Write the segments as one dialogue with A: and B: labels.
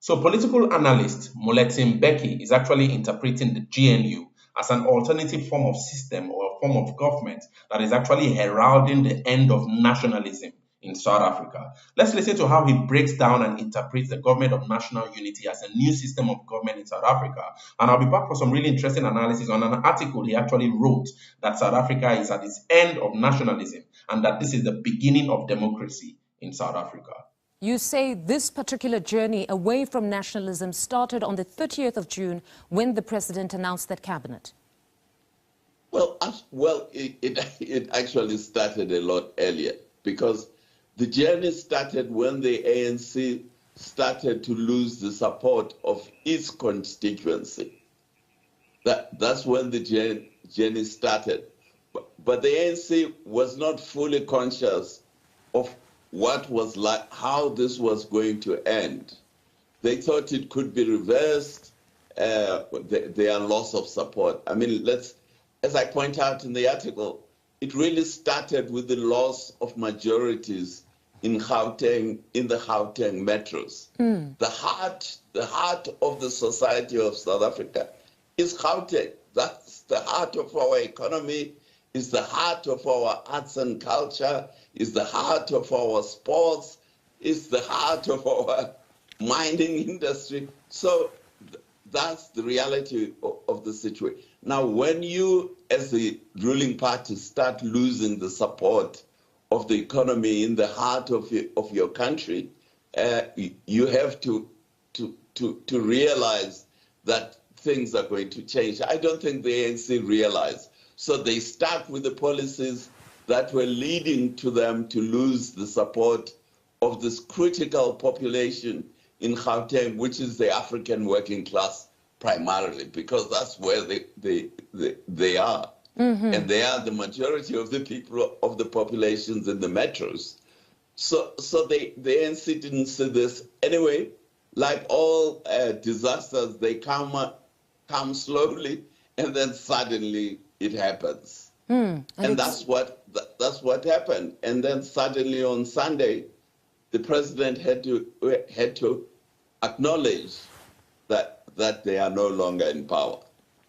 A: So political analyst Moeletsi Mbeki is actually interpreting the GNU as an alternative form of system or a form of government that is actually heralding the end of nationalism in South Africa. Let's listen to how he breaks down and interprets the government of national unity as a new system of government in South Africa. And I'll be back for some really interesting analysis on an article he actually wrote that South Africa is at its end of nationalism and that this is the beginning of democracy in South Africa.
B: You say this particular journey away from nationalism started on the 30th of June when the president announced that cabinet.
C: It actually started a lot earlier because the journey started when the ANC started to lose the support of its constituency. That's when the journey started. But the ANC was not fully conscious of what was like, how this was going to end. They thought it could be reversed, their loss of support. I mean, as I point out in the article, it really started with the loss of majorities in Gauteng, in the Gauteng metros. The heart of the society of South Africa is Gauteng. That's the heart of our economy, is the heart of our arts and culture, is the heart of our sports, is the heart of our mining industry. So that's the reality of the situation. Now, when you, as the ruling party, start losing the support of the economy in the heart of your country, you have to realize that things are going to change. I don't think the ANC realized. So they start with the policies that were leading to them to lose the support of this critical population in Gauteng, which is the African working class primarily, because that's where they are. And they are the majority of the people, of the populations in the metros. So the ANC didn't see this. Anyway, like all disasters, they come slowly, and then suddenly it happens. And that's what happened. And then suddenly on Sunday, the president had to acknowledge that they are no longer in power.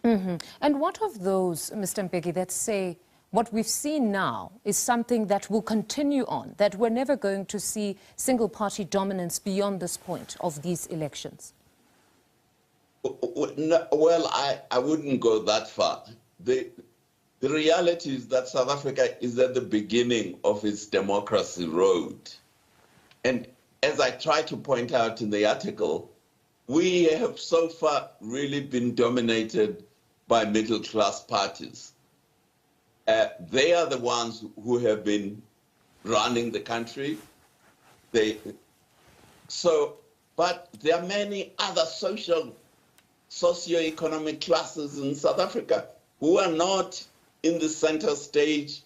B: And what of those, Mr. Mbeki, that say what we've seen now is something that will continue on, that we're never going to see single-party dominance beyond this point of these elections?
C: Well, I wouldn't go that far. The reality is that South Africa is at the beginning of its democracy road. And as I try to point out in the article, we have so far really been dominated by middle-class parties. They are the ones who have been running the country. But there are many other socio-economic classes in South Africa who are not in the center stage,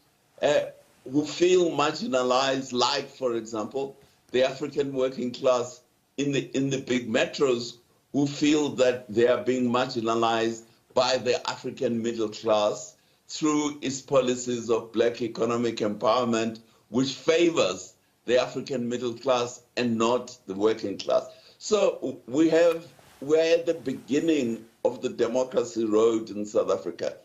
C: who feel marginalized, like, for example, the African working class in the big metros, who feel that they are being marginalized by the African middle class through its policies of black economic empowerment, which favors the African middle class and not the working class. So we're at the beginning of the democracy road in South Africa.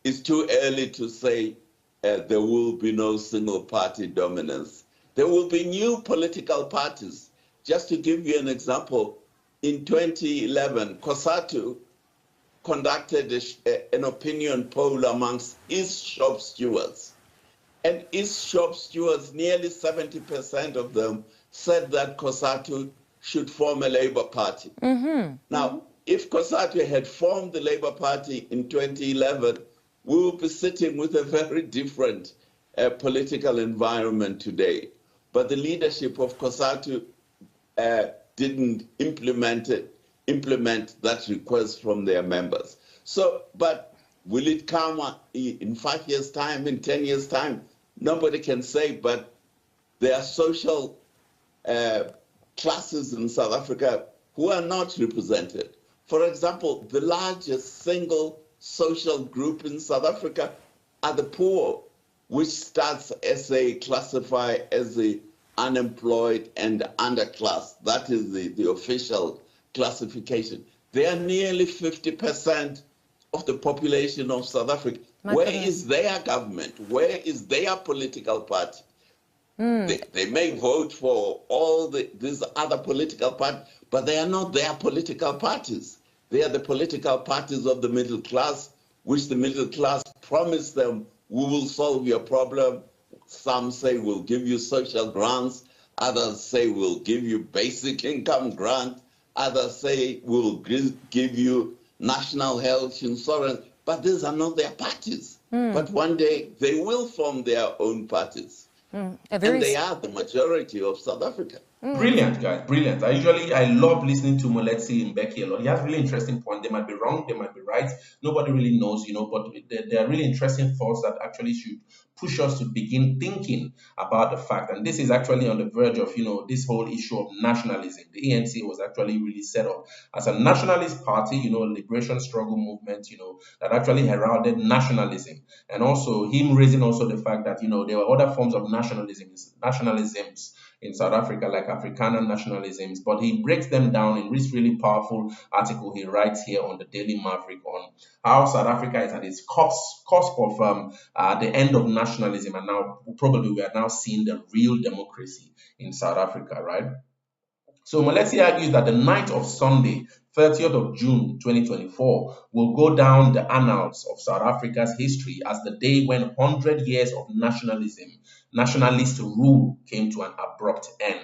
C: It's too early to say there will be no single party dominance. There will be new political parties. Just to give you an example, in 2011, COSATU conducted an opinion poll amongst its shop stewards. And its shop stewards, nearly 70% of them, said that COSATU should form a Labour Party. Now, if COSATU had formed the Labour Party in 2011, we would be sitting with a very different political environment today. But the leadership of COSATU didn't implement that request from their members. So, but will it come in 5 years' time, in 10 years' time? Nobody can say, but there are social classes in South Africa who are not represented. For example, the largest single social group in South Africa are the poor, which Stats SA classify as the unemployed, and underclass. That is the official classification. They are nearly 50% of the population of South Africa. Where is their government? Where is their political party? They may vote for all these other political parties, but they are not their political parties. They are the political parties of the middle class, which the middle class promised them, we will solve your problem. Some say we'll give you social grants. Others say we'll give you basic income grant. Others say we'll give you national health insurance. But these are not their parties. But one day they will form their own parties. And they are the majority of South Africa.
A: Brilliant, guys, brilliant. I love listening to Moeletsi Mbeki a lot. He has really interesting points. They might be wrong, they might be right. Nobody really knows, but they are really interesting thoughts that actually should push us to begin thinking about the fact. And this is actually on the verge of, this whole issue of nationalism. The ANC was actually really set up as a nationalist party, liberation struggle movement, that actually heralded nationalism. And also him raising also the fact that, there were other forms of nationalisms in South Africa, like Afrikaner nationalisms, but he breaks them down in this really powerful article he writes here on the Daily Maverick on how South Africa is at its cusp of the end of nationalism, and now probably we are now seeing the real democracy in South Africa, right? So Moeletsi argues that the night of Sunday, 30th of June 2024, will go down the annals of South Africa's history as the day when 100 years of nationalist rule came to an abrupt end.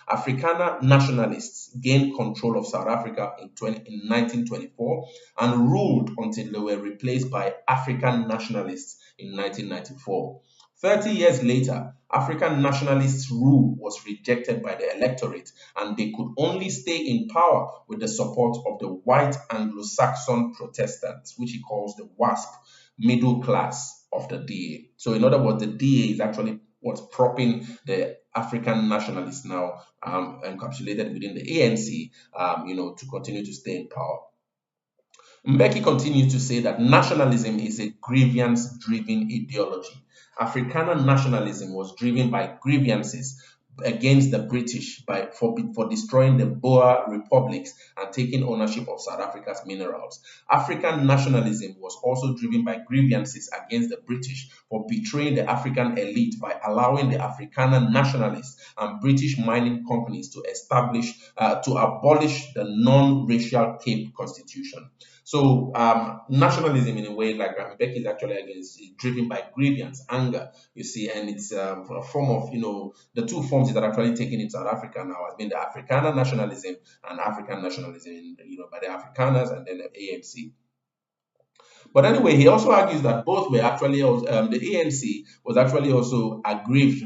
A: Afrikaner nationalists gained control of South Africa in 1924 and ruled until they were replaced by African nationalists in 1994. 30 years later, African nationalists' rule was rejected by the electorate, and they could only stay in power with the support of the white Anglo-Saxon Protestants, which he calls the WASP, middle class of the DA. So in other words, the DA is actually what's propping the African nationalists now encapsulated within the ANC, to continue to stay in power. Mbeki continued to say that nationalism is a grievance-driven ideology. Afrikaner nationalism was driven by grievances against the British for destroying the Boer republics and taking ownership of South Africa's minerals. African nationalism was also driven by grievances against the British for betraying the African elite by allowing the Afrikaner nationalists and British mining companies to abolish the non-racial Cape Constitution. So nationalism, in a way, like Mbeki is actually against, is driven by grievance, anger, you see, and it's a form of, the two forms that are actually taken in South Africa now has been the Afrikaner nationalism and African nationalism, by the Afrikaners and then the ANC. But anyway, he also argues that both were actually, the ANC was actually also aggrieved.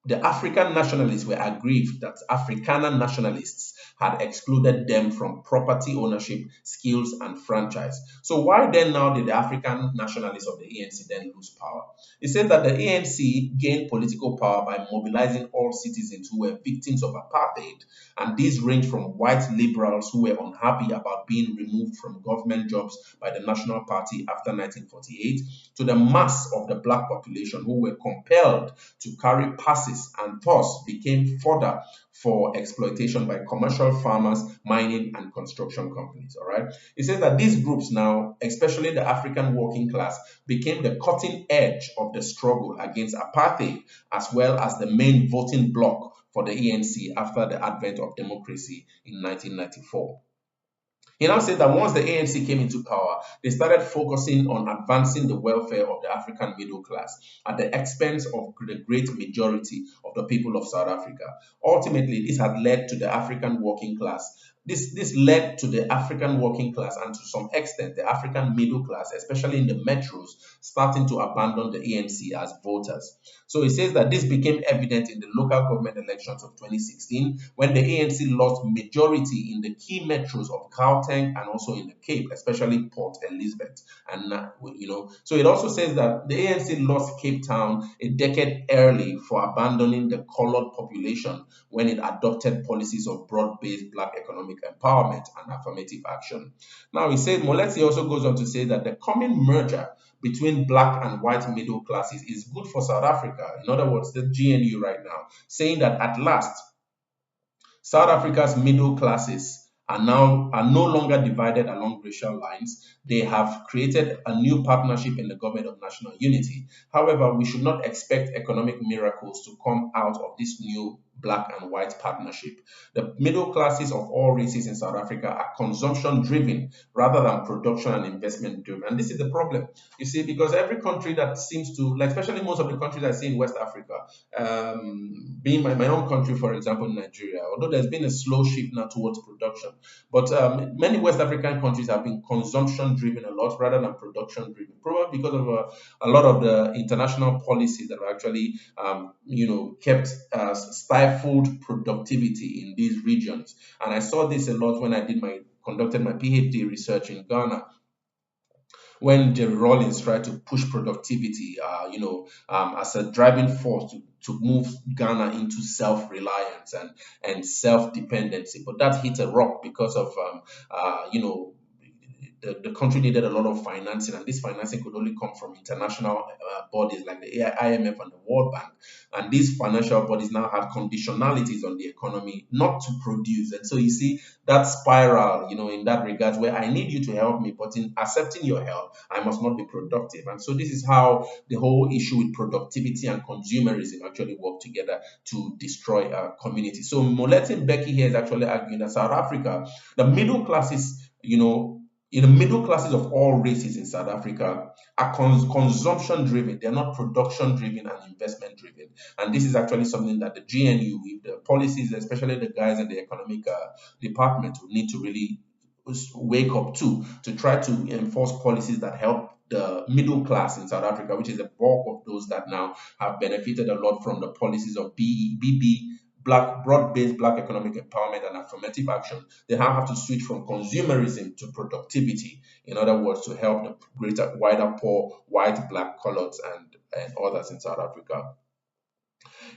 A: The African nationalists were aggrieved that Afrikaner nationalists had excluded them from property ownership, skills, and franchise. So why then now did the African nationalists of the ANC then lose power? He said that the ANC gained political power by mobilizing all citizens who were victims of apartheid, and these ranged from white liberals who were unhappy about being removed from government jobs by the National Party after 1948, to the mass of the black population who were compelled to carry passes and thus became fodder for exploitation by commercial farmers, mining, and construction companies. All right. He says that these groups now, especially the African working class, became the cutting edge of the struggle against apartheid, as well as the main voting bloc for the ANC after the advent of democracy in 1994. He now said that once the ANC came into power, they started focusing on advancing the welfare of the African middle class at the expense of the great majority of the people of South Africa. Ultimately, this had led to the African working class. This led to the African working class and to some extent the African middle class, especially in the metros, starting to abandon the ANC as voters. So he says that this became evident in the local government elections of 2016 when the ANC lost majority in the key metros of Gauteng and also in the Cape, especially Port Elizabeth. And so it also says that the ANC lost Cape Town a decade early for abandoning the colored population when it adopted policies of broad-based black economic economic empowerment and affirmative action. Now, he said, Moeletsi also goes on to say that the coming merger between black and white middle classes is good for South Africa. In other words, the GNU right now, saying that at last, South Africa's middle classes are no longer divided along racial lines. They have created a new partnership in the government of national unity. However, we should not expect economic miracles to come out of this new black and white partnership. The middle classes of all races in South Africa are consumption driven rather than production and investment driven. And this is the problem, you see, because every country that seems to, like especially most of the countries I see in West Africa, being my own country, for example, Nigeria, although there's been a slow shift now towards production, but many West African countries have been consumption driven a lot rather than production driven, probably because of a lot of the international policies that have actually, kept stifled productivity in these regions. And I saw this a lot when I conducted my PhD research in Ghana, when Jerry Rawlings tried to push productivity, as a driving force to move Ghana into self-reliance and self-dependency. But that hit a rock because of, the country needed a lot of financing, and this financing could only come from international bodies like the IMF and the World Bank. And these financial bodies now have conditionalities on the economy not to produce. And so you see that spiral, in that regard, where I need you to help me, but in accepting your help, I must not be productive. And so this is how the whole issue with productivity and consumerism actually work together to destroy our community. So Moeletsi Mbeki here is actually arguing that South Africa, the middle classes, in the middle classes of all races in South Africa are consumption driven. They're not production driven and investment driven. And this is actually something that the GNU, with the policies, especially the guys in the economic department, will need to really wake up to try to enforce policies that help the middle class in South Africa, which is the bulk of those that now have benefited a lot from the policies of BB, broad-based black economic empowerment and affirmative action. They now have to switch from consumerism to productivity. In other words, to help the wider poor, white, black, colored, and others in South Africa.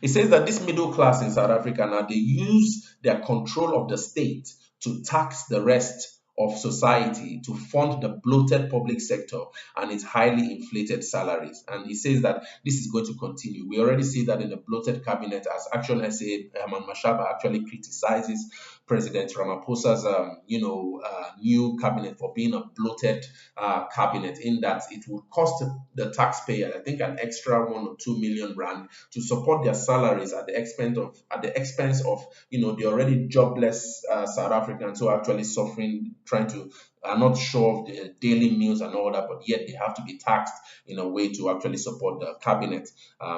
A: It says that this middle class in South Africa now, they use their control of the state to tax the rest of society, to fund the bloated public sector and its highly inflated salaries. And he says that this is going to continue. We already see that in the bloated cabinet, as Action SA Herman Mashaba actually criticizes President Ramaphosa's new cabinet for being a bloated cabinet, in that it would cost the taxpayer, I think, an extra 1 or 2 million rand to support their salaries at the expense of the already jobless South Africans who are actually suffering, are not sure of the daily meals and all that, but yet they have to be taxed in a way to actually support the cabinet,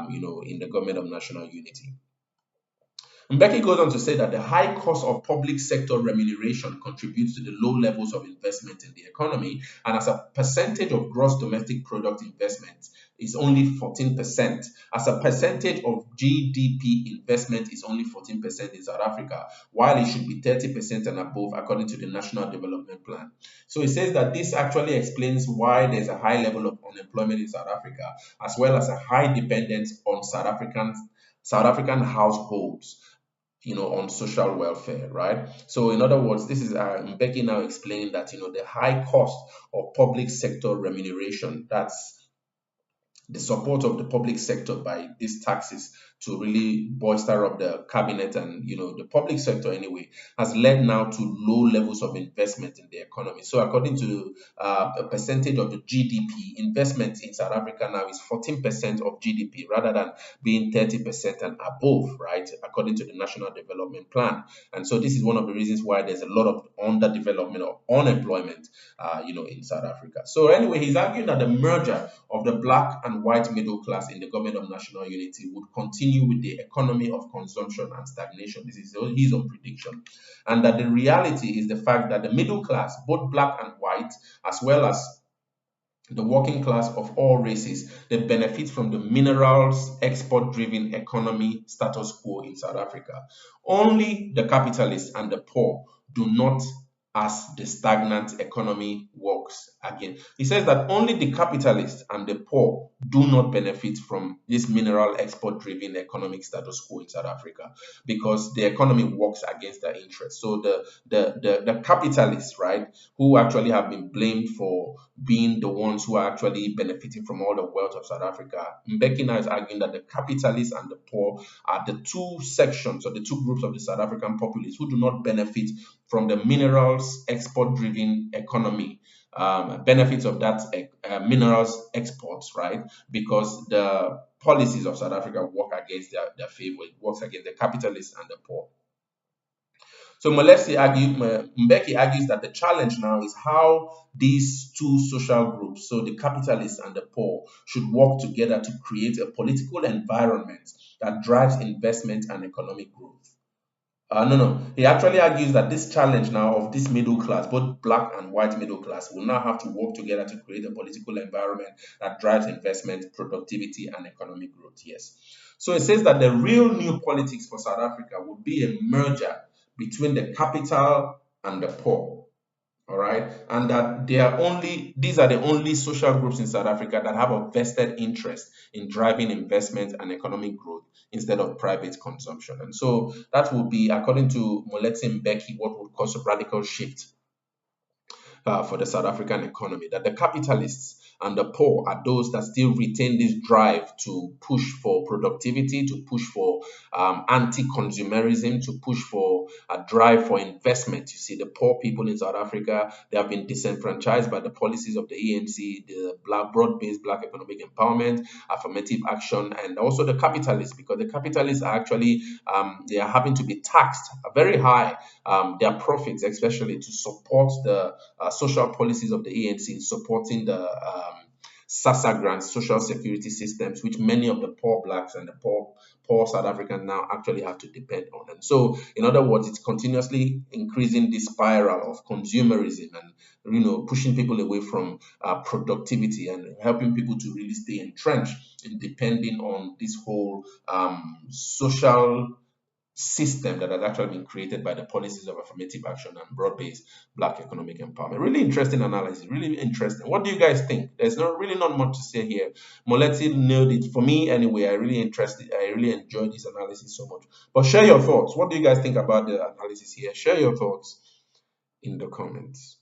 A: in the government of national unity. Mbeki goes on to say that the high cost of public sector remuneration contributes to the low levels of investment in the economy, and as a percentage of gross domestic product investment is only 14%. As a percentage of GDP investment is only 14% in South Africa, while it should be 30% and above according to the National Development Plan. So it says that this actually explains why there's a high level of unemployment in South Africa, as well as a high dependence on South African households, on social welfare, right? So in other words, this is Mbeki now explaining that, the high cost of public sector remuneration, that's the support of the public sector by these taxes to really bolster up the cabinet and the public sector anyway, has led now to low levels of investment in the economy. So according to a percentage of the GDP, investment in South Africa now is 14% of GDP rather than being 30% and above, right, according to the National Development Plan. And so this is one of the reasons why there's a lot of underdevelopment or unemployment in South Africa. So anyway, he's arguing that the merger of the black and white middle class in the government of national unity would continue with the economy of consumption and stagnation. This is his own prediction. And that the reality is the fact that the middle class, both black and white, as well as the working class of all races, they benefit from the minerals export-driven economy status quo in South Africa. Only the capitalists and the poor do not as the stagnant economy works again. He says that only the capitalists and the poor do not benefit from this mineral export driven economic status quo in South Africa because the economy works against their interests. So the capitalists, right, who actually have been blamed for being the ones who are actually benefiting from all the wealth of South Africa, Mbeki now is arguing that the capitalists and the poor are the two sections or the two groups of the South African populace who do not benefit from the minerals export driven economy, benefits of that minerals exports, right? Because the policies of South Africa work against their favor, it works against the capitalists and the poor. So Mbeki argues that the challenge now is how these two social groups, so the capitalists and the poor, should work together to create a political environment that drives investment and economic growth. No. He actually argues that this challenge now of this middle class, both black and white middle class, will now have to work together to create a political environment that drives investment, productivity, and economic growth. Yes. So it says that the real new politics for South Africa would be a merger between the capital and the poor. All right, and that these are the only social groups in South Africa that have a vested interest in driving investment and economic growth instead of private consumption. And so that would be, according to Moeletsi Mbeki, what would cause a radical shift for the South African economy, that the capitalists and the poor are those that still retain this drive to push for productivity, to push for anti-consumerism, to push for a drive for investment. You see, the poor people in South Africa, they have been disenfranchised by the policies of the ANC, the broad-based black economic empowerment, affirmative action, and also the capitalists, because the capitalists are actually, they are having to be taxed very high, their profits especially, to support the social policies of the ANC in supporting the SASSA grants, social security systems, which many of the poor blacks and the poor South Africans now actually have to depend on. And so, in other words, it's continuously increasing this spiral of consumerism and pushing people away from productivity and helping people to really stay entrenched in depending on this whole social system that has actually been created by the policies of affirmative action and broad-based black economic empowerment. Really interesting analysis, really interesting. What do you guys think? There's really not much to say here. Moeletsi nailed it for me anyway. I really enjoyed this analysis so much. But share your thoughts. What do you guys think about the analysis here? Share your thoughts in the comments.